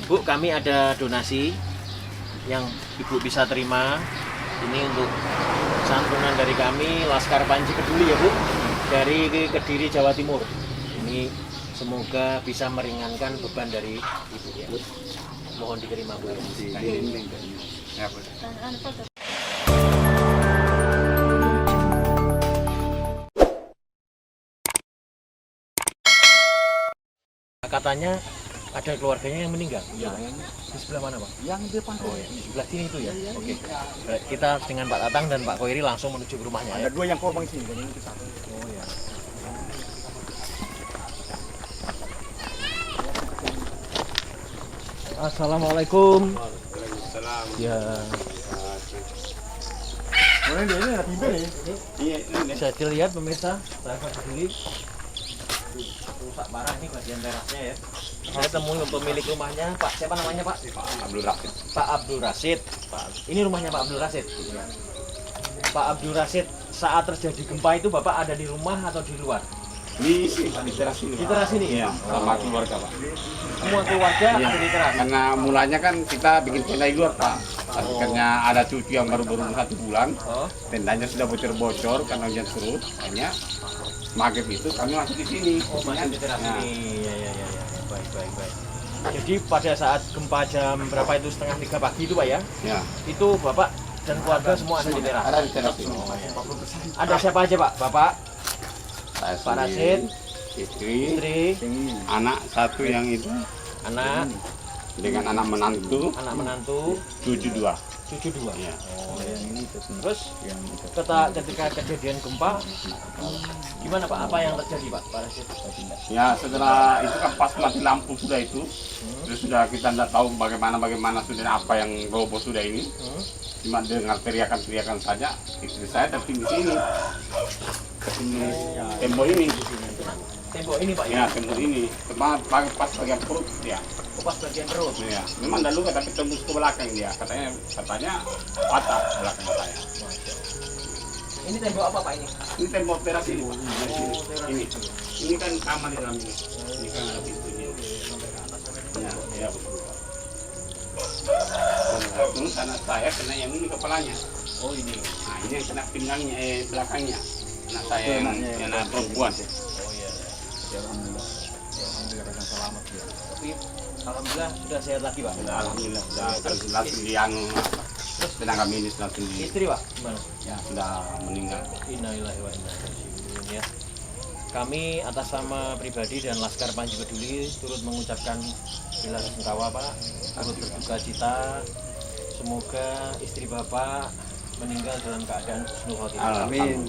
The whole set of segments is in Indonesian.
Bu, kami ada donasi yang Ibu bisa terima. Ini untuk santunan dari kami Laskar Panji Peduli ya Bu, dari Kediri, Jawa Timur. Ini semoga bisa meringankan beban dari Ibu ya. Mohon diterima Bu. Ya, Bu. Katanya ada keluarganya yang meninggal. Ya, Di sebelah mana Pak? yang di depan Oh ya, di sebelah sini itu ya. Oke. Baik, kita dengan Pak Tatang dan Pak Koiri langsung menuju ke rumahnya ya. ada dua yang korban sini, dan ini satu. Oh ya. Assalamualaikum. Waalaikumsalam. Ya, Mana dia ini ada pimpin nih? Iya, ini. bisa dilihat pemirsa, saya peduli rusak parah nih bagian terasnya ya. Saya temui pemilik rumahnya, Pak. Siapa namanya Pak? Abdul Rasid. Pak Abdul Rasid. Pak, ini rumahnya Pak Abdul Rasid. Pak Abdul Rasid, saat terjadi gempa itu Bapak ada di rumah atau di luar? Di teras ini. Di teras ini? Iya, sama keluarga, Pak. Semua keluarga Iya. ada di teras. Karena mulanya kan kita bikin tenda di luar, Pak. Akhirnya ada cucu yang baru 1 bulan, Oh, tendanya sudah bocor-bocor karena hujan surut. Hanya maghrib itu kami masih di sini. oh masih di teras Nah, ini. Ya. Baik, baik, baik. Jadi pada saat gempa jam berapa itu, setengah 3 pagi itu Pak ya? ya. Itu Bapak dan keluarga semua ada di teras. Ada di teras ini. Ada siapa aja Pak? Bapak, Saya Pak sendiri, Rasid, istri, istri, anak satu yang itu anak, dengan anak menantu, anak menantu, cucu 2. cucu 2. Ya. Oh, ya. Terus ketika kejadian gempa, gimana Pak? Apa yang terjadi Pak? Pak Rasid? Ya, setelah itu kan pas mati lampu sudah itu, terus sudah kita tidak tahu bagaimana sudah apa yang roboh sudah ini. Cuma dengar teriakan-teriakan saja, istri saya terpinggir sini, ke sini tembok ini. Tembok ini Pak ya? Ya, tembok ini, pas bagian perut dia. Kupas bagian perut. Ya, memang tidak luka tapi tembus ke belakang dia. Katanya patah belakang saya. Ini tembok apa Pak ini? Ini tembok teras ini, Pak. teras. Ini kan kamar di dalam ini. Ini kan ada pintunya. Ya, betul. Terus anak saya kena yang ini kepalanya. Oh ini. Nah, ini yang kena pinggangnya, belakangnya. Anak saya yang anak perempuan. Oh iya. Alhamdulillah. Alhamdulillah selamat ya. Tapi alhamdulillah sudah sehat lagi Pak. Sudah alhamdulillah sudah langsung di anu tenaga medis langsung di Istri Pak gimana? ya sudah meninggal. Innalillahi wa inna ilaihi raji'un ya. Kami atas nama pribadi dan Laskar Panji Peduli turut mengucapkan bela sungkawa Pak, turut berduka cita. Semoga istri Bapak meninggal dalam keadaan husnul khotimah. Amin.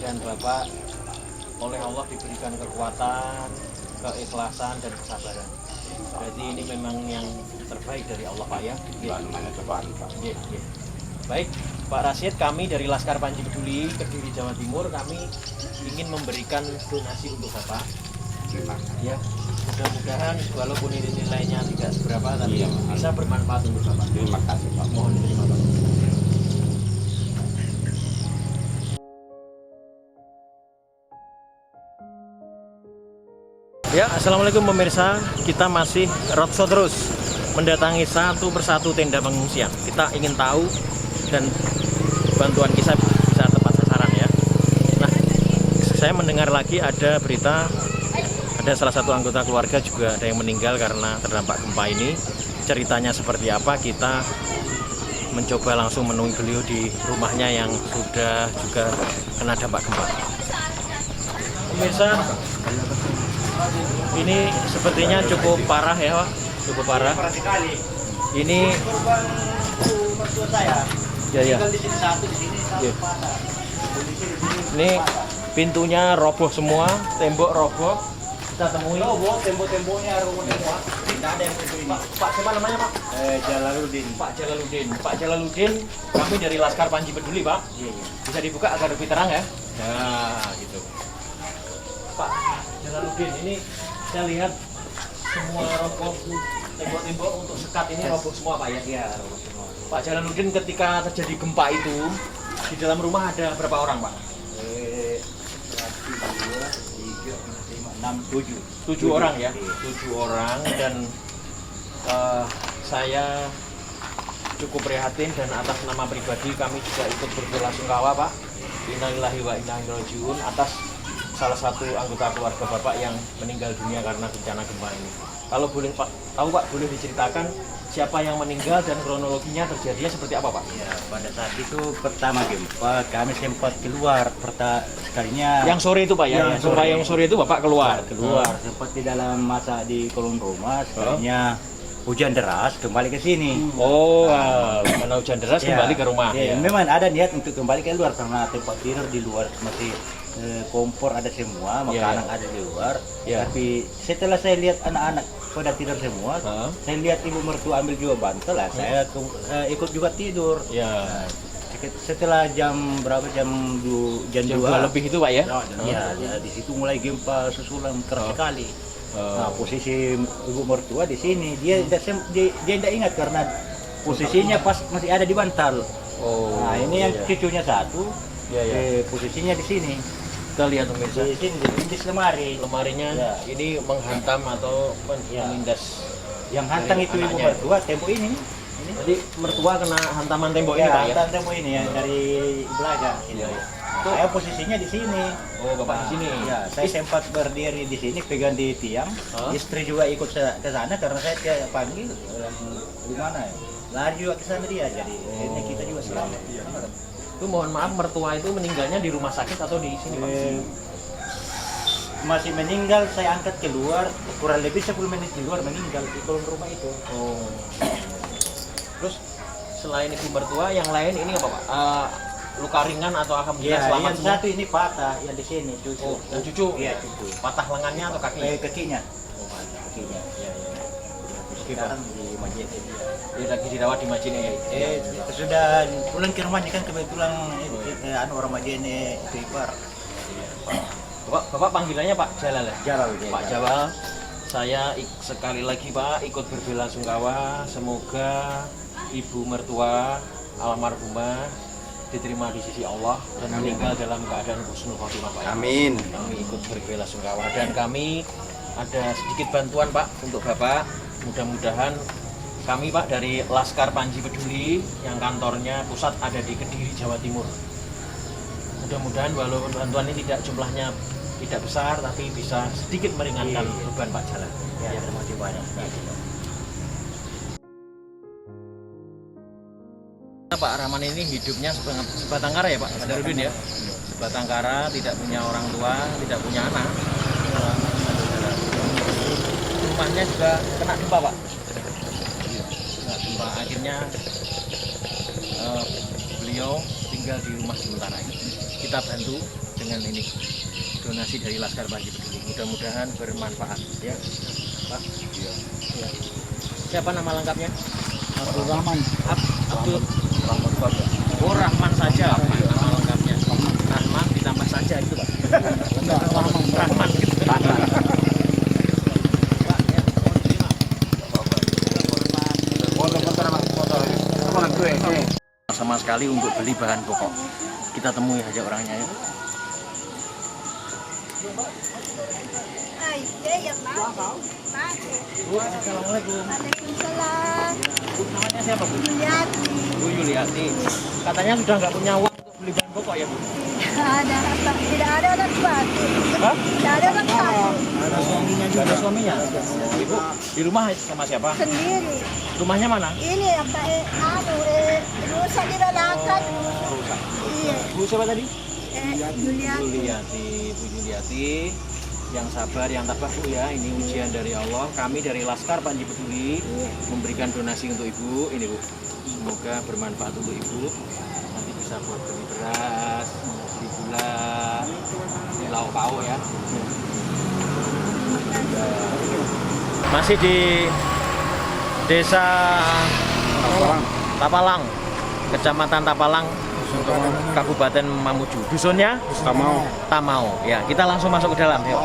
Dan Bapak oleh Allah diberikan kekuatan, keikhlasan dan kesabaran. Berarti ini memang yang terbaik dari Allah Pak ya. Tidak namanya cobaan, Pak. Baik, Pak Rasid, kami dari Laskar Panji Peduli Kediri, Jawa Timur, kami ingin memberikan donasi untuk Bapak. Terima kasih. Ya, mudah-mudahan walaupun ini nilainya tidak seberapa, tapi Iya, Pak. bisa bermanfaat untuk Bapak. Terima kasih, Pak. Mohon diterima Pak. Ya, assalamualaikum pemirsa. Kita masih roadshow terus mendatangi satu persatu tenda pengungsian. Kita ingin tahu dan bantuan kita bisa tepat sasaran ya. Nah, saya mendengar lagi ada berita ada salah satu anggota keluarga juga ada yang meninggal karena terdampak gempa ini. Ceritanya seperti apa? Kita mencoba langsung menemui beliau di rumahnya yang sudah juga kena dampak gempa. Pemirsa, ini sepertinya cukup parah ya Pak, cukup parah. Ini ya. Ya. Ini pintunya roboh semua, tembok roboh. Kita temui. Tembok-temboknya roboh semua. Tidak ada yang peduli. Pak, siapa namanya Pak? Jalaluddin. Pak Jalaluddin. Pak Jalaluddin, kami dari Laskar Panji Peduli Pak. Bisa dibuka agar lebih terang ya. Nah, gitu. Pak Jalaluddin, ini saya lihat semua roboh, tembok-tembok untuk sekat ini roboh semua Pak ya? Iya, roboh semua. Pak Jalaluddin, ketika terjadi gempa itu, di dalam rumah ada berapa orang Pak? 1, 2, 3, 4, 5, 6, 7. 7 orang ya? 7 orang, dan Saya cukup prihatin dan atas nama pribadi kami juga ikut berbelasungkawa Pak. Innalillahi wa inna ilaihi rajiun atas salah satu anggota keluarga Bapak yang meninggal dunia karena bencana gempa ini. Kalau boleh Pak, tahu Pak, boleh diceritakan siapa yang meninggal dan kronologinya terjadinya seperti apa Pak? Ya, pada saat itu pertama gempa kami sempat keluar sekalinya. Yang sore itu Pak ya? Yang sore itu Bapak keluar? Sempat di dalam masa di kolong rumah, sekalinya hujan deras kembali ke sini. Oh, karena hujan deras kembali ke rumah. Ya, memang ada niat untuk kembali ke luar karena tempat tidur di luar masih kompor ada semua, makanan ada di luar. Tapi setelah saya lihat anak-anak pada tidur semua, saya lihat ibu mertua ambil juga bantal lah. Saya ikut juga tidur. Nah, setelah jam berapa jam 2 lebih itu Pak ya? Ya, di situ mulai gempa susulan keras sekali. Nah, posisi ibu mertua di sini dia tidak ingat karena posisinya pas masih ada di bantal. Nah, ini yang cucunya satu, posisinya di sini. Kita lihat pemirsa. Di sini di lemari. Lemarinya ini menghantam atau menindas. Yang hantam itu ibu mertua tembok ini. Jadi mertua kena hantaman tembok ini Pak ya? Hantam tembok ini yang dari belakang. Saya posisinya di sini. Oh, Bapak di sini. Ya, saya sempat berdiri di sini pegang di tiang. Istri juga ikut ke sana karena saya panggil orang di mana ya. Lari juga ke sana dia. Jadi ini kita juga selamat. Itu mohon maaf mertua itu meninggalnya di rumah sakit atau di sini Pak? Masih meninggal, saya angkat keluar kurang lebih 10 menit di luar meninggal di kolong rumah itu. Terus selain ibu mertua yang lain ini apa Pak? Luka ringan atau alhamdulillah selamat yang satu ini patah yang di sini cucu. Dan cucu? Iya, cucu. Patah lengannya atau kakinya? Kakinya. Patah kakinya. Sekarang di masjid ini. Dia lagi dirawat di masjid ini. Sudah pulang ke rumahnya kan kebetulan orang masjid ini itu ipar. Bapak panggilannya Pak Jalal ya? Jalal. Pak Jalal. Saya sekali lagi Pak ikut berbelasungkawa. Semoga ibu mertua almarhumah diterima di sisi Allah dan meninggal dalam keadaan husnul khotimah Pak. Amin. Kami ikut berbelasungkawa dan kami ada sedikit bantuan Pak untuk Bapak. Mudah-mudahan kami Pak dari Laskar Panji Peduli yang kantornya pusat ada di Kediri, Jawa Timur. Mudah-mudahan walaupun bantuan ini jumlahnya tidak besar tapi bisa sedikit meringankan beban Pak Jalal. Ya, terima kasih banyak. Pak Rahman ini hidupnya sebatang kara ya Pak Sadarudin ya? Sebatang kara, tidak punya orang tua, tidak punya anak. Rumahnya juga kena gempa Pak. Kena gempa, akhirnya beliau tinggal di rumah sementara ini. Kita bantu dengan ini donasi dari Laskar Panji Peduli. Mudah-mudahan bermanfaat ya Pak. Ya. Siapa nama lengkapnya? Abdul Rahman. Abdul Oh, Rahman saja nama lengkapnya. Rahman ditambah saja itu Pak. Rahman gitu. Sama sekali untuk beli bahan pokok. Kita temui aja orangnya ya. Bu, assalamualaikum. Waalaikumsalam. Bu, namanya siapa Bu? Yuliati. Bu Yuliati. Katanya sudah nggak punya uang untuk beli bahan pokok ya Bu? Tidak ada orang tua. Hah? Tidak ada orang tua. Ada suaminya juga. Ada suaminya. Ibu di rumah sama siapa? Sendiri. Rumahnya mana? Ini apa? Rusak di belakang. Rusak. Iya. Bu siapa tadi? Yuliati. Yuliati. Bu Yuliati. Yang sabar, yang tabah Bu ya. Ini ujian dari Allah. Kami dari Laskar Panji Peduli memberikan donasi untuk Ibu. Ini Bu. Semoga bermanfaat untuk Ibu. Nanti bisa buat beli beras, beli gula, beli lauk pauk ya. Masih di Desa Tapalang, Kecamatan Tapalang, Kabupaten Mamuju. Dusunnya Tamau. Ya, kita langsung masuk ke dalam. Yuk.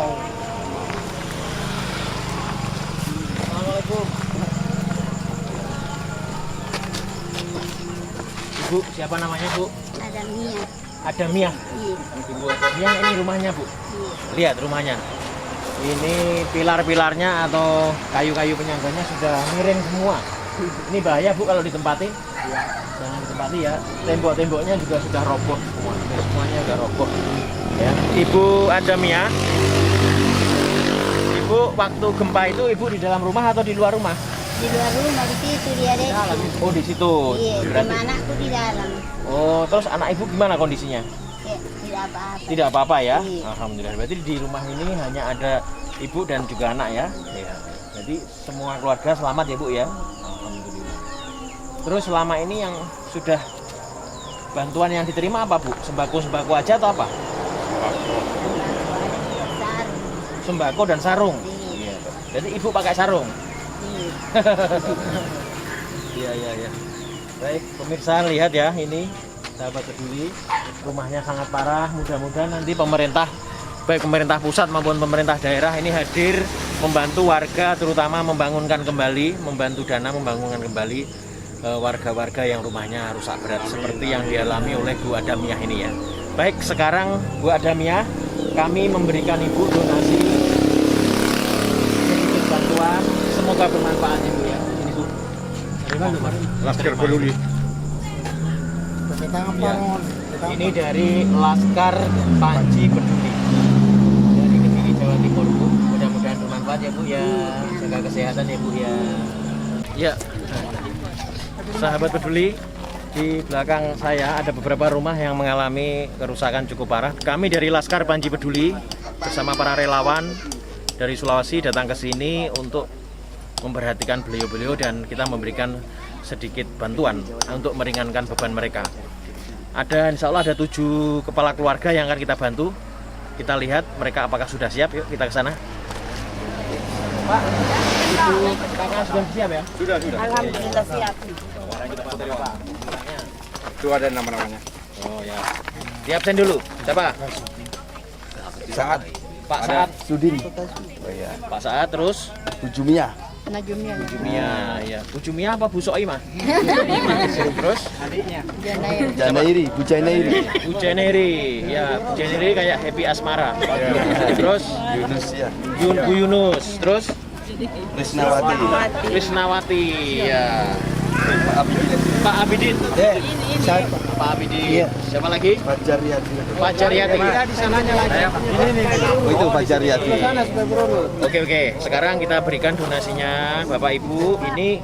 Assalamualaikum. Ibu, siapa namanya Bu? Ada Mia. Ada Mia. Iya. Ibu ada Mia, ini rumahnya Bu. Iya. Lihat rumahnya. Ini pilar-pilarnya atau kayu-kayu penyangganya sudah miring semua. Ini bahaya Bu kalau ditempati. Jangan ditempati ya. Tembok-temboknya juga sudah roboh semua. Semuanya sudah roboh. Ya. Ibu Adamia. Ibu waktu gempa itu Ibu di dalam rumah atau di luar rumah? Di luar rumah di situ dia deh. Oh di situ. Iya, Berarti. cuma anakku di dalam. Oh terus anak Ibu gimana kondisinya? Ya, tidak apa-apa. Tidak apa-apa ya? Iya. Alhamdulillah. Berarti di rumah ini hanya ada Ibu dan juga anak ya? Iya. Jadi semua keluarga selamat ya Bu ya? Alhamdulillah. Terus selama ini yang sudah bantuan yang diterima apa Bu? Sembako-sembako aja atau apa? Sarung. Sembako dan sarung? Iya. Jadi Ibu pakai sarung? Iya. Iya. Baik, pemirsa lihat ya ini sahabat peduli, rumahnya sangat parah. Mudah-mudahan nanti pemerintah, baik pemerintah pusat maupun pemerintah daerah ini hadir membantu warga, terutama membangunkan kembali, membantu dana membangunkan kembali warga-warga yang rumahnya rusak berat seperti yang dialami oleh Bu Adamia ini ya. Baik, sekarang Bu Adamia, kami memberikan Ibu donasi sedikit bantuan. Semoga bermanfaat Ibu ya. Ini Bu. Laskar Peduli. Ya. Ini dari Laskar Panji Peduli dari Kediri Jawa Timur Bu. Mudah-mudahan bermanfaat ya Bu ya. Jaga kesehatan ya Bu ya. Ya. Sahabat peduli, di belakang saya ada beberapa rumah yang mengalami kerusakan cukup parah. Kami dari Laskar Panji Peduli bersama para relawan dari Sulawesi datang ke sini untuk memperhatikan beliau-beliau dan kita memberikan sedikit bantuan untuk meringankan beban mereka. Insya Allah ada 7 kepala keluarga yang akan kita bantu. Kita lihat mereka apakah sudah siap. Yuk kita ke sana. Pak, itu kakak sudah siap ya? Sudah. Alhamdulillah siap. Itu ada nama-namanya. Oh ya. Di absen dulu. Siapa? Saat Pak Saat. Sudin. Pak Saat terus Ujumia. Najumnya. Jumia, ya. Bu Jumia apa Bu Soimah? Terus Janairi, Bu Janairi. Bu Jeneri, ya Bu Jeneri kayak Happy Asmara. Terus Yunus ya. Bu Yunus, terus Krisnawati. Krisnawati, ya. Pak Abidin. Siapa? Pak Abidin. Iya. Siapa lagi? Fajar Yati. Pak Jaryati. Di sananya lagi. Oh itu Fajar Yati. Oke. Sekarang kita berikan donasinya Bapak Ibu. Ini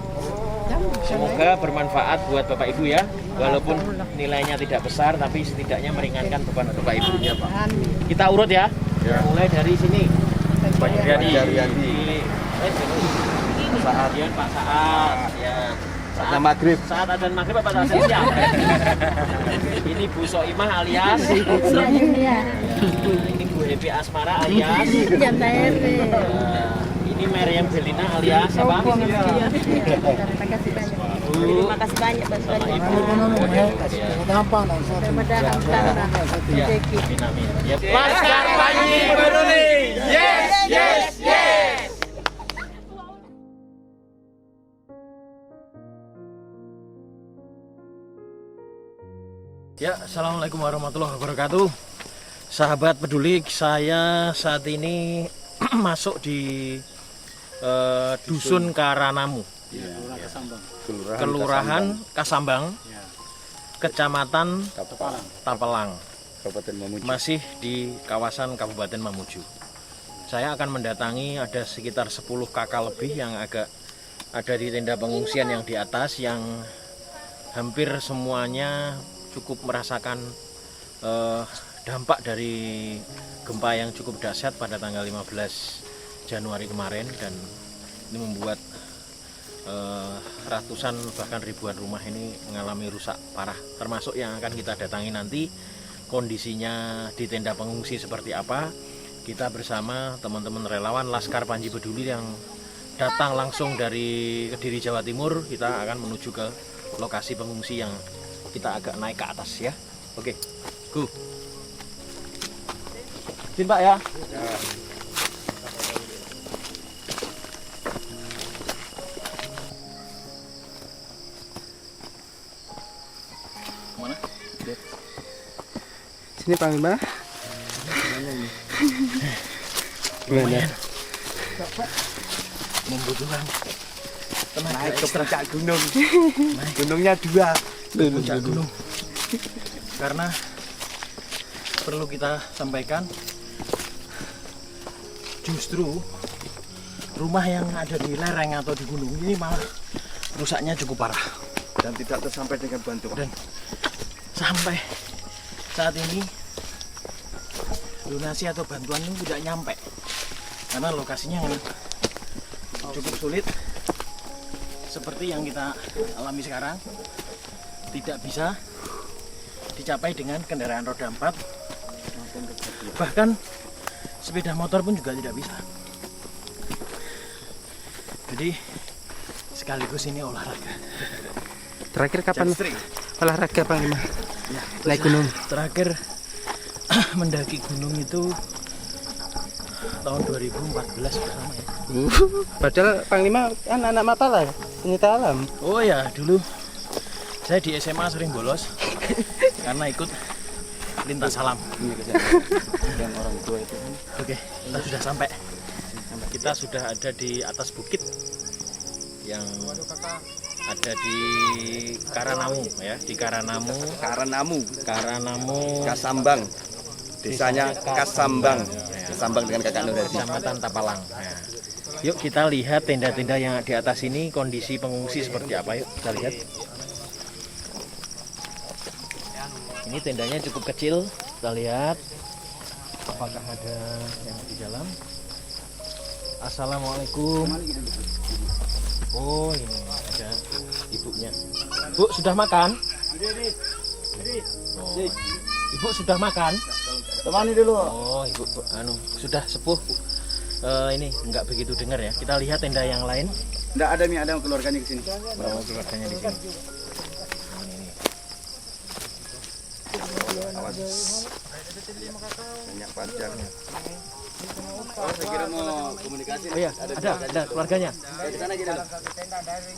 semoga bermanfaat buat Bapak Ibu ya. Walaupun nilainya tidak besar, tapi setidaknya meringankan beban Bapak Ibu. Kita urut ya. Mulai dari sini. Pak Jaryati. Saat Kemudian Pak Saat. Ya. saat maghrib. Saat adzan maghrib apa saat siang? Ini Bu Soimah alias. Najumnya. Ini Bu Happy Asmara alias. Jantaere. Ini Meriam Belina alias siapa? Terima kasih banyak. Bu. Terima kasih banyak bantuannya. Gampang Mudah-mudahan Ya, amin. Ya. Laskar Panji Peduli. Yes. Ya, assalamualaikum warahmatullahi wabarakatuh. Sahabat peduli, saya saat ini masuk di Dusun Karanamu, Kelurahan Kasambang, Kecamatan Tapelang, masih di kawasan Kabupaten Mamuju. Saya akan mendatangi ada sekitar 10 kakak lebih yang ada di tenda pengungsian yang di atas, yang hampir semuanya cukup merasakan dampak dari gempa yang cukup dahsyat pada tanggal 15 Januari kemarin, dan ini membuat ratusan bahkan ribuan rumah ini mengalami rusak parah, termasuk yang akan kita datangi nanti. Kondisinya di tenda pengungsi seperti apa, kita bersama teman-teman relawan Laskar Panji Peduli yang datang langsung dari Kediri Jawa Timur. Kita akan menuju ke lokasi pengungsi yang kita agak naik ke atas ya. Oke, go. Izin Pak ya. Mana? Sini Pak Mbak. Gimana? Membutuhkan tenaga Naik ke ekstra. puncak gunung. Gunungnya 2. Puncak gunung. Karena perlu kita sampaikan, justru rumah yang ada di lereng atau di gunung ini malah rusaknya cukup parah. Dan tidak tersampai dengan bantuan. Dan sampai saat ini donasi atau bantuan ini tidak nyampe karena lokasinya cukup sulit. Seperti yang kita alami sekarang, tidak bisa dicapai dengan kendaraan roda 4, bahkan sepeda motor pun juga tidak bisa. Jadi sekaligus ini olahraga. Terakhir kapan Ekstrim. olahraga Panglima? Ya, Naik gunung. terakhir mendaki gunung itu tahun 2014 bersama ya. Padahal Panglima anak-anak mata lah, penyita alam. Oh ya, dulu saya di SMA sering bolos karena ikut lintas alam. Yang orang tua itu. Oke, kita sudah sampai. Kita sudah ada di atas bukit yang ada di Karanamu ya, di Karanamu, Kasambang. Desanya Kasambang. Kasambang dengan Kakak Nur tadi. Kecamatan Tapalang. Nah, yuk kita lihat tenda-tenda yang di atas ini, kondisi pengungsi seperti apa, yuk kita lihat. Ini tendanya cukup kecil, kita lihat apakah ada yang di dalam. Assalamualaikum. Oh, ini ada ibunya. Bu, sudah makan? Oh, ibu sudah makan? Temani dulu. Oh, ibu sudah sepuh. Ini nggak begitu dengar ya. Kita lihat tenda yang lain. Enggak ada ada keluarganya ke sini. Oh, keluarganya di sini. Banyak pacar. Oh, saya kira mau komunikasi. Oh iya, ada keluarganya. Ke sana aja dulu.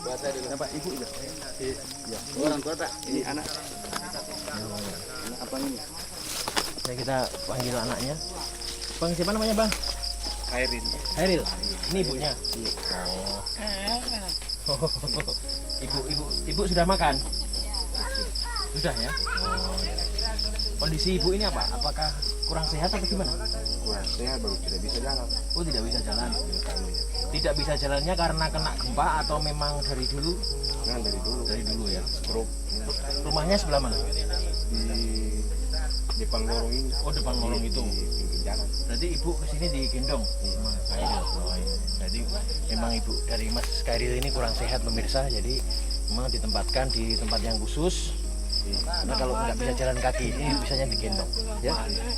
Buat saya dulu. Bapak, Ibu juga. Iya. Orang tua tak? Ini anak. Anak apa ini? Ya, kita panggil anaknya. Bang, siapa namanya, Bang? Khairil. Hairil. Ini ibunya. Oh. Ibu sudah makan? Sudah ya. Oh. Kondisi ibu ini apa? Apakah kurang sehat atau gimana? Wah, saya baru tidak bisa jalan. Oh, tidak bisa jalan. Tidak bisa jalannya karena kena gempa atau memang dari dulu? Nah, dari dulu. Dari dulu ya. Stroke. Rumahnya sebelah mana? Di depan lorong ini. Oh, depan lorong itu. Di pinggir jalan. Berarti ibu kesini digendong sama Kairil. Oh, iya. Jadi memang ibu dari Mas Kairil ini kurang sehat pemirsa. Jadi memang ditempatkan di tempat yang khusus. Karena kalau nggak bisa jalan kaki ini bisanya digendong. Ya,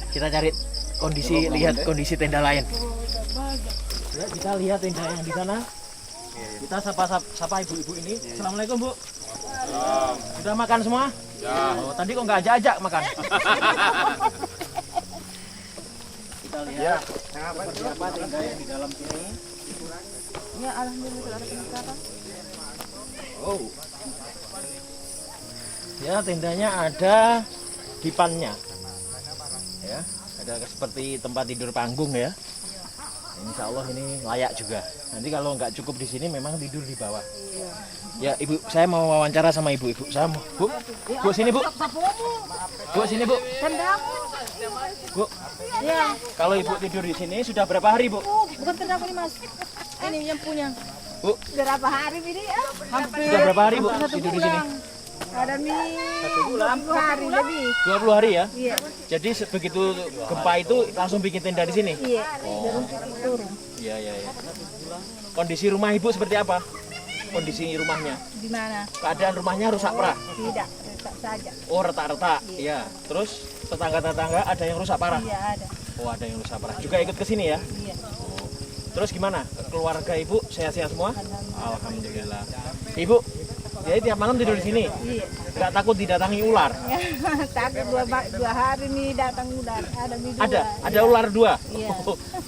kita cari kondisi, lihat kondisi tenda lain. Ya, kita lihat tenda yang di sana. Kita sapa ibu-ibu ini. Assalamualaikum, Bu. Sudah makan semua? Ya. Oh, tadi kok nggak ajak makan? Kita lihat seperti apa tenda yang di dalam sini. Ya alhamdulillah ada peningkatan. Oh. Ya, tendanya ada dipannya. Ya, ada seperti tempat tidur panggung ya. Insya Allah ini layak juga. Nanti kalau nggak cukup di sini memang tidur di bawah. Ya, Ibu, saya mau wawancara sama ibu-ibu. Saya mau, Bu. Bu sini, Bu. Bu sini, Bu. Bu. Ya, Kalau Ibu tidur di sini sudah berapa hari, Bu? bukan tenda ini Mas. Ini yang punya. Bu, Berapa hari ini ya? Hampir sudah berapa hari, Bu, satu tidur di sini? bulan. Ada satu bulan 20 hari lebih. 20 hari ya? Iya. Jadi begitu gempa itu langsung bikin tenda di sini? Iya. Turun. Iya, iya, iya. Kondisi rumah Ibu seperti apa? Kondisi rumahnya? Di mana? Keadaan rumahnya rusak parah? Tidak, tetap saja. Oh, retak-retak. Iya. Terus tetangga-tetangga ada yang rusak parah? Iya ada. Oh, ada yang rusak parah. Juga ikut ke sini ya? Iya. Terus gimana? Keluarga Ibu sehat-sehat semua? Alhamdulillah. Ibu, jadi tiap malam tidur di sini? Iya. Nggak takut didatangi ular? Takut dua hari nih datang ular. Ada di dua. Ada ular 2? Iya.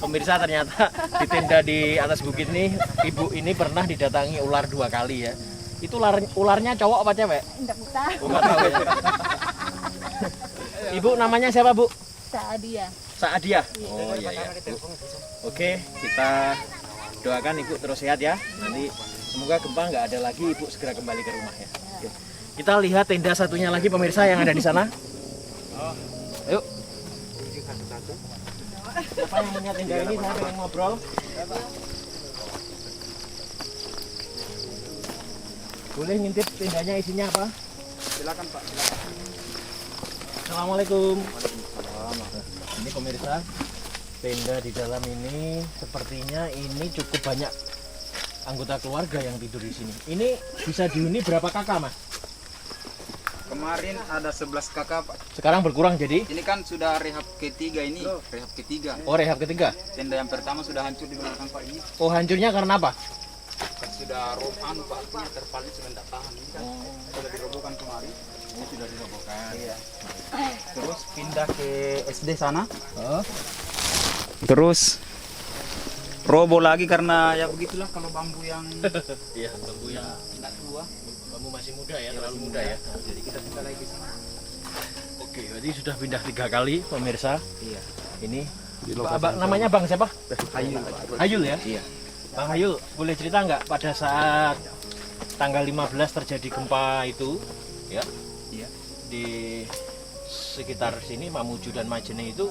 Pemirsa, ternyata di tenda di atas bukit nih, ibu ini pernah didatangi ular 2 kali ya. Itu ularnya cowok apa cewek? Tidak tahu. Nggak tahu ya. Ibu namanya siapa, Bu? Saadia. Saadiah. Oh iya ya. Oke, kita doakan Ibu terus sehat ya. Nanti semoga gempa nggak ada lagi, Ibu segera kembali ke rumah ya. Oke. Kita lihat tenda satunya lagi pemirsa yang ada di sana. Ayo. Siapa yang punya tenda ini? Saya pengen ngobrol. Boleh ngintip tendanya isinya apa? Silakan Pak, silakan. Assalamualaikum. Ini pemirsa, tenda di dalam ini sepertinya ini cukup banyak anggota keluarga yang tidur di sini. Ini bisa dihuni berapa kakak, Mas? Kemarin ada 11 kakak Pak. Sekarang berkurang jadi? Ini kan sudah rehab ketiga ini, rehab ketiga. Oh, rehab ketiga. Tenda yang pertama sudah hancur di belakang Pak ini. Oh, hancurnya karena apa? Kan sudah anu Pak, artinya terpalit sudah tidak tahan. Ini kan sudah dirobohkan kemarin. Ini sudah dirobohkan. Iya. Terus pindah ke SD sana. Oh. Terus roboh lagi karena ya begitulah kalau bambu yang Iya, bambu yang tidak tua. bambu masih muda ya, terlalu muda ya. Jadi kita pindah lagi ke sana. Oke, berarti sudah pindah 3 kali pemirsa. Iya. Ini namanya Bang siapa? Hayul. Hayul ya? Iya. Bang Hayul, boleh cerita nggak pada saat tanggal 15 terjadi gempa itu, ya, Iya. di sekitar sini Mamuju dan Majene itu,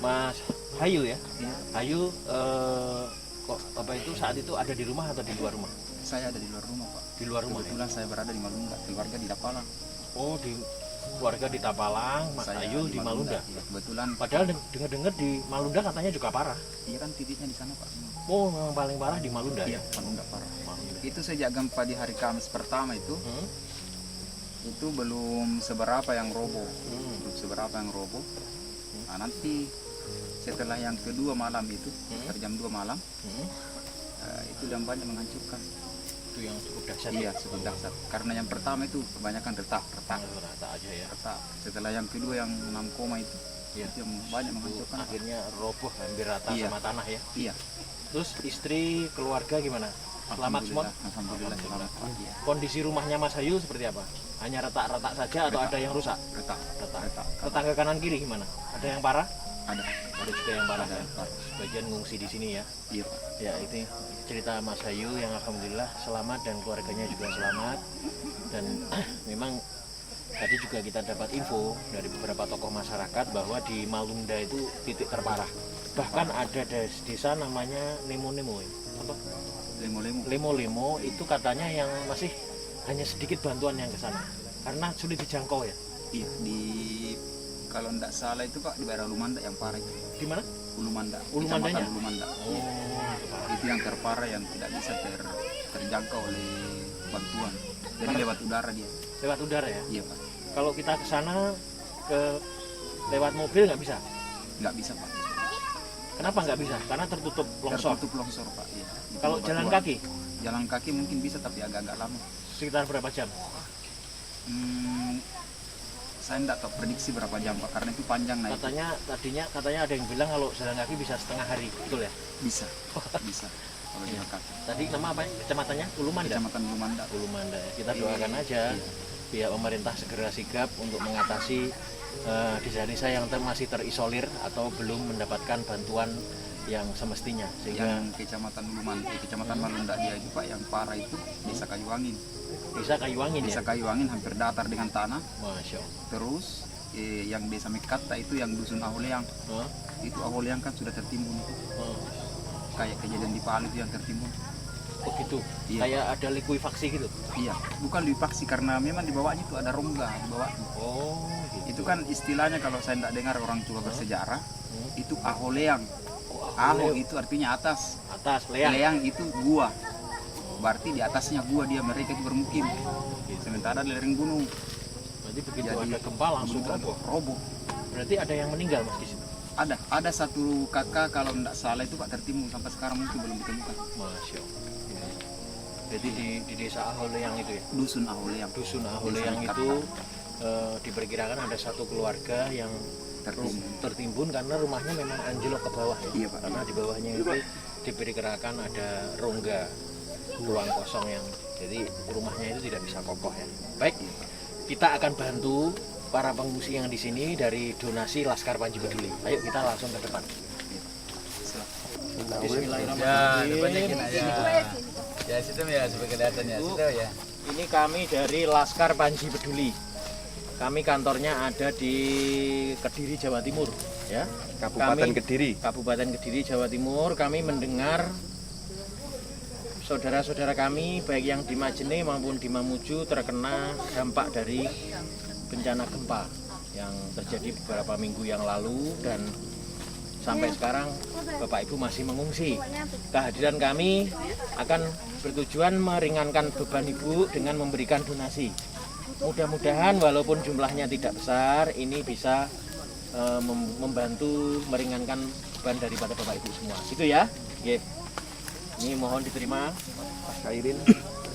Mas Hayul ya? Iya. Hayul kok apa itu saat itu ada di rumah atau di luar rumah? Saya ada di luar rumah Pak. Di luar rumah. Ya? Kebetulan saya berada di Malunda, keluarga di Dapalang. Oh, di keluarga di Tapalang, Mas Saya Hayul di Malunda. Iya, kebetulan Padahal dengar-dengar di Malunda katanya juga parah. iya kan titiknya di sana Pak. Oh, memang paling parah di Malunda Iya, ya? Malunda parah. Malunda. Itu sejak gempa di hari Kamis pertama itu belum seberapa yang roboh. Belum seberapa yang roboh. Nah, nanti setelah yang kedua malam itu, sekitar jam 2 malam, itu dampaknya menghancurkan. Itu yang cukup dahsyat. Iya, cukup dahsyat. Karena yang pertama itu kebanyakan retak. Rata aja ya. Setelah yang kedua yang 6 koma itu, Iya. itu yang banyak menghancurkan. Akhirnya roboh hampir rata Iya. sama tanah ya. Iya. Terus istri, keluarga gimana? Selamat semua? Alhamdulillah selamat Pak. Iya. Kondisi rumahnya Mas Hayul seperti apa? Hanya retak-retak saja atau Retak. ada yang rusak? Retak. Retak. Retak. Tetangga kanan kiri gimana? Ada yang parah? Ada. Ada juga yang parah Ada ya? yang parah. Sebagian ngungsi di sini ya. Iya Pak. Ya, itu cerita Mas Hayul yang alhamdulillah selamat dan keluarganya juga selamat. Dan memang tadi juga kita dapat info dari beberapa tokoh masyarakat bahwa di Malunda itu titik terparah. Bahkan ada desa namanya Lemo-Lemo ya? Apa? Lemo-lemo. Lemo-Lemo itu katanya yang masih hanya sedikit bantuan yang ke sana karena sulit dijangkau ya. Iya, kalau tidak salah itu Pak di daerah Ulumanda yang parah itu. Di mana? Ulumanda. Ulumandanya? Kecamatan Ulumanda. Oh, Iya. Itu yang terparah yang tidak bisa terjangkau oleh bantuan. Jadi lewat udara dia. lewat udara ya. Iya Pak. Kalau kita ke sana lewat mobil nggak bisa. Nggak bisa Pak. Kenapa nggak bisa? Karena tertutup longsor. Tertutup longsor Pak. Iya. Itu Kalau jalan batuan. kaki Jalan kaki mungkin bisa tapi agak-agak lama. sekitar berapa jam? Saya tidak tahu prediksi berapa jam Pak karena itu panjang naik. Katanya ada yang bilang kalau jalan kaki bisa setengah hari, betul ya? Bisa. Bisa. Kalau jalan kaki. Tadi nama apa ya? Kecamatannya? Ulumanda. Kecamatan Ulumanda. Ulumanda ya. Kita doakan aja pihak pemerintah segera sigap untuk mengatasi desa-desa yang masih terisolir atau belum mendapatkan bantuan yang semestinya sehingga Yang kecamatan Ulumanda, kecamatan Malunda dia itu Pak yang parah itu Desa Kayuangin. Desa Kayuangin Desa ya. Kayuangin hampir datar dengan tanah. Masya Allah. Terus yang Desa Mekata itu yang dusun Aholeang. Hah? Itu Aholeang kan sudah tertimbun itu. Oh, Kayak kejadian di Palu itu yang tertimbun. begitu. Iya. Kayak ada likuifaksi gitu. Iya, bukan dipaksi karena memang di bawahnya itu ada rongga di bawah. Oh, gitu. Itu kan istilahnya kalau saya tidak dengar orang tua bersejarah, itu Aholeang. Oh, Aho itu artinya atas. atas leang. Leang itu gua. Berarti di atasnya gua dia mereka itu bermukim. Gitu. Sementara di lereng gunung. Berarti begitu Jadi, ada gempa langsung begitu ada roboh. roboh. Berarti ada yang meninggal Mas di situ. Ada satu kakak kalau tidak salah itu Pak tertimbun sampai sekarang mungkin belum ditemukan. Masya Allah. Jadi di desa Aholeang itu ya. Dusun Aholeang. Dusun Aholeang Desa itu diperkirakan ada satu keluarga yang tertimbun karena rumahnya memang anjlok ke bawah ya. Iya, Pak. Karena di bawahnya itu diperkirakan ada rongga ruang kosong yang jadi rumahnya itu tidak bisa kokoh ya. Baik, kita akan bantu para pengungsi yang di sini dari donasi Laskar Panji Peduli. Ayo kita langsung ke depan. Bismillahirrahmanirrahim. Ya situ ya sebagai kelihatannya situ ya. Ini kami dari Laskar Panji Peduli. Kami kantornya ada di Kediri, Jawa Timur, ya. Kabupaten Kediri. Kabupaten Kediri, Jawa Timur. Kami mendengar saudara-saudara kami baik yang di Majene maupun di Mamuju terkena dampak dari bencana gempa yang terjadi beberapa minggu yang lalu, dan sampai sekarang Bapak Ibu masih mengungsi. Kehadiran kami akan bertujuan meringankan beban Ibu dengan memberikan donasi. Mudah-mudahan walaupun jumlahnya tidak besar, ini bisa membantu meringankan beban daripada Bapak Ibu semua. Itu ya. Nggih. Ini mohon diterima. Mas Kairin,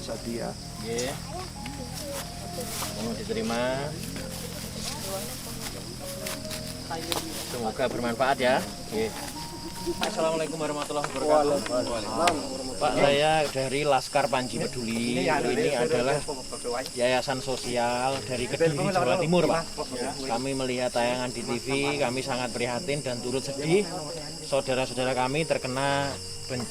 Sadia. Nggih. Mohon diterima. Semoga bermanfaat ya. Nggih. Assalamualaikum warahmatullahi wabarakatuh. Pak, saya dari Laskar Panji Peduli. Ini adalah yayasan sosial dari Kediri, Jawa Timur, Pak. Kami melihat tayangan di TV, kami sangat prihatin dan turut sedih. Saudara-saudara kami terkena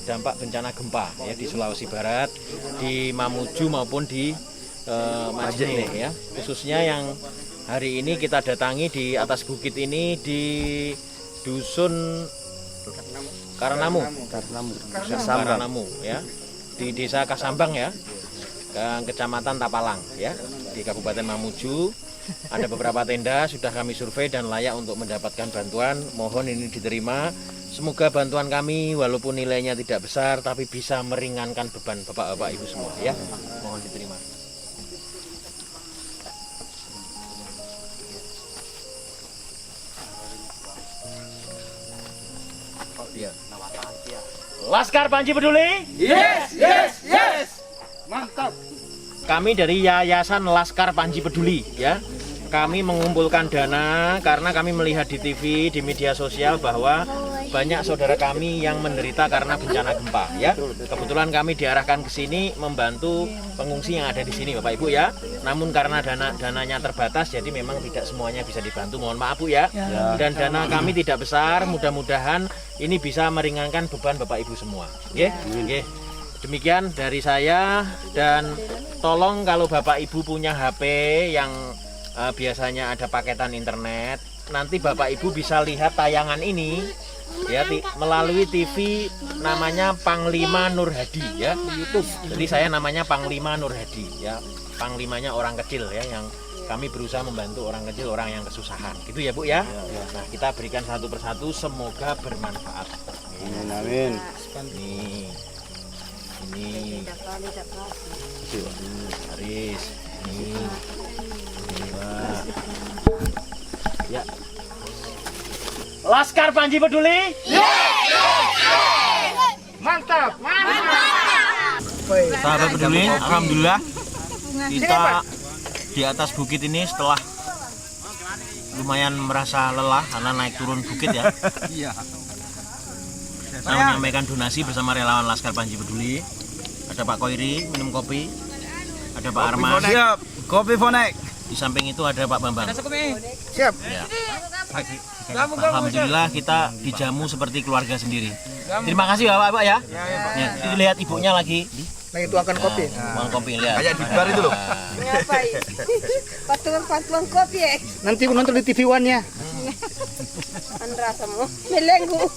dampak bencana gempa ya di Sulawesi Barat, di Mamuju maupun di Majene ya. Khususnya yang hari ini kita datangi di atas bukit ini di Dusun Karanamu ya, di Desa Kasambang ya, Kecamatan Tapalang ya, di Kabupaten Mamuju. Ada beberapa tenda sudah kami survei dan layak untuk mendapatkan bantuan. Mohon ini diterima. Semoga bantuan kami walaupun nilainya tidak besar tapi bisa meringankan beban Bapak-bapak Ibu semua ya. Mohon diterima. Laskar Panji Peduli? Yes, yes, yes. Mantap. Kami dari Yayasan Laskar Panji Peduli ya. Kami mengumpulkan dana karena kami melihat di TV, di media sosial bahwa banyak saudara kami yang menderita karena bencana gempa ya. Kebetulan kami diarahkan ke sini membantu pengungsi yang ada di sini Bapak Ibu ya. Namun karena dananya terbatas jadi memang tidak semuanya bisa dibantu. Mohon maaf Bu ya. Dan dana kami tidak besar, mudah-mudahan ini bisa meringankan beban Bapak Ibu semua. Nggih. Demikian dari saya, dan tolong kalau Bapak Ibu punya HP yang biasanya ada paketan internet, nanti Bapak Ibu bisa lihat tayangan ini ya melalui TV namanya Panglima Nur Hadi ya di YouTube. Jadi saya namanya Panglima Nur Hadi ya. Panglimanya orang kecil ya, yang kami berusaha membantu orang kecil, orang yang kesusahan. Gitu ya Bu ya. Nah, kita berikan satu persatu, semoga bermanfaat. Amin. Ini Haris. Ini Pak. Ya. Laskar Panji Peduli? Mantap. Sahabat Peduli, alhamdulillah kita di atas bukit ini setelah lumayan merasa lelah karena naik turun bukit ya. Iya. Saya menyampaikan donasi bersama relawan Laskar Panji Peduli. Ada Pak Koiri minum kopi, ada Pak Arman. Siap. Kopi Fonek. Di samping itu ada Pak Bambang. Siap. Ya. Alhamdulillah kita dijamu seperti keluarga sendiri. Terima kasih Bapak ya. Ya, itu lihat ibunya lagi. Lagi tuangkan kopi. Uang kopi lihat. Kayak di bar itu loh. Ngapain? Patungan kopi ya. Nanti aku nonton di TV One-nya. Andra semua. Melenggu.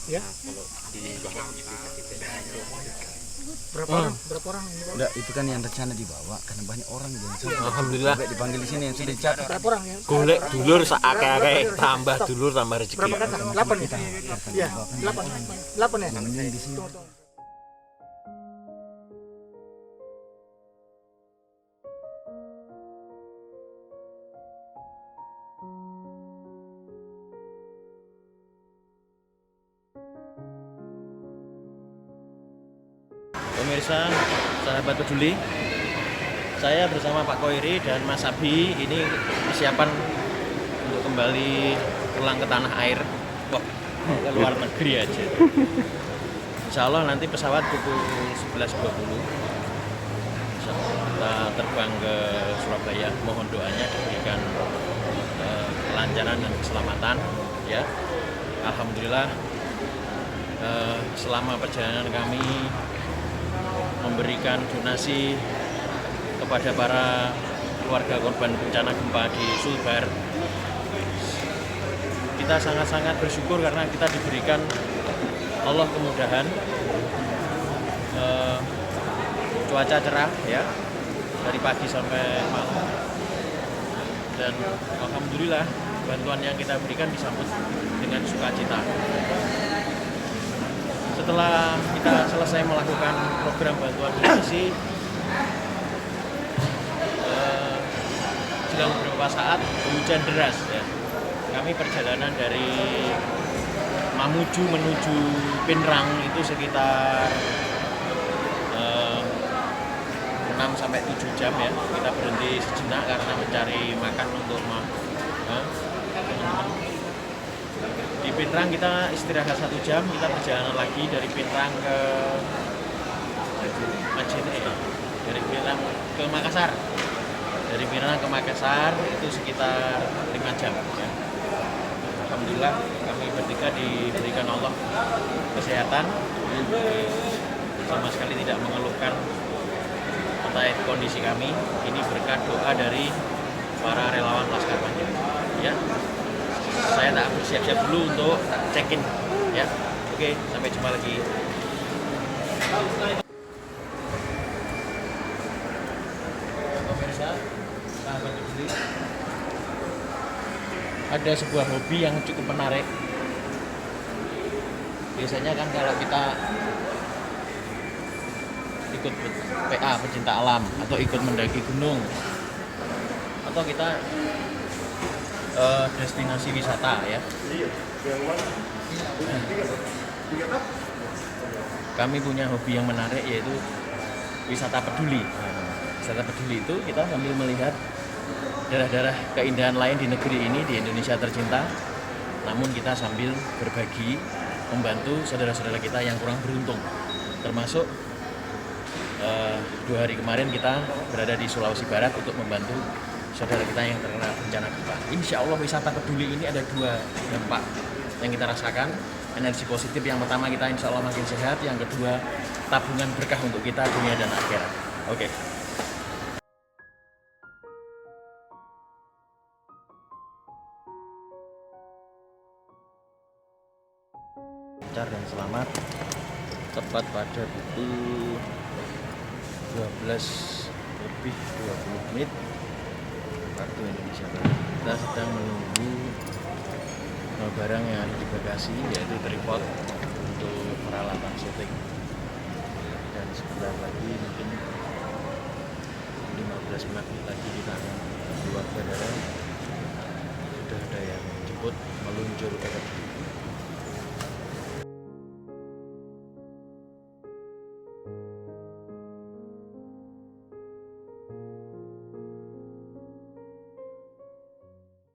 Ya. Berapa orang? Enggak, itu kan yang rencana dibawa karena banyak orang yang Alhamdulillah. sampai dipanggil di sini yang sudah dicatat. Berapa orang ya? Golek dulur seakeh-akeh, tambah dulur tambah rezeki. Berapa kata? 8 ya? Iya, 8 ya? Di sini. Pemirsa, sahabat Peduli, saya bersama Pak Koiri dan Mas Abi ini persiapan untuk kembali pulang ke tanah air. Wah, ke luar negeri aja. Insya Allah nanti pesawat pukul 11.20. kita terbang ke Surabaya. Mohon doanya diberikan kelancaran dan keselamatan ya. Alhamdulillah selama perjalanan kami memberikan donasi kepada para keluarga korban bencana gempa di Sulbar, kita sangat-sangat bersyukur karena kita diberikan Allah kemudahan, cuaca cerah ya dari pagi sampai malam, dan alhamdulillah bantuan yang kita berikan disambut dengan sukacita. Setelah kita selesai melakukan program bantuan donasi, selang beberapa saat hujan deras ya. Kami perjalanan dari Mamuju menuju Pinrang itu sekitar 6-7 jam ya. Kita berhenti sejenak karena mencari makan untuk teman-teman. Di Pinrang kita istirahat 1 jam, kita perjalanan lagi dari Pinrang ke dari Pinrang ke Makassar. Dari Pinrang ke Makassar itu sekitar 5 jam ya. Alhamdulillah kami bertiga diberikan Allah kesehatan, sama sekali tidak mengeluhkan terkait kondisi kami. Ini berkat doa dari para relawan Laskar Panjang ya. Saya tak bersiap-siap dulu untuk check-in ya. Oke, sampai jumpa lagi. Pemirsa, sahabat Ghibli, ada sebuah hobi yang cukup menarik. Biasanya kan kalau kita ikut PA pecinta alam atau ikut mendaki gunung atau kita destinasi wisata ya. Kami punya hobi yang menarik yaitu wisata peduli. Wisata peduli itu kita sambil melihat daerah-daerah keindahan lain di negeri ini, di Indonesia tercinta, namun kita sambil berbagi, membantu saudara-saudara kita yang kurang beruntung. Termasuk 2 hari kemarin kita berada di Sulawesi Barat untuk membantu saudara kita yang terkena bencana gempa. Insya Allah wisata peduli ini ada 2 dampak yang kita rasakan. Energi positif yang pertama, kita insya Allah makin sehat. Yang kedua, tabungan berkah untuk kita dunia dan akhirat. Oke. Lancar dan selamat. Tepat pada pukul 12:20 waktu Indonesia Barat. Kita sedang menunggu barang yang ada di bagasi, yaitu tripod untuk peralatan syuting. Dan sebentar lagi, mungkin 15 menit lagi kita akan keluar bandara. Sudah ada yang jemput meluncur ke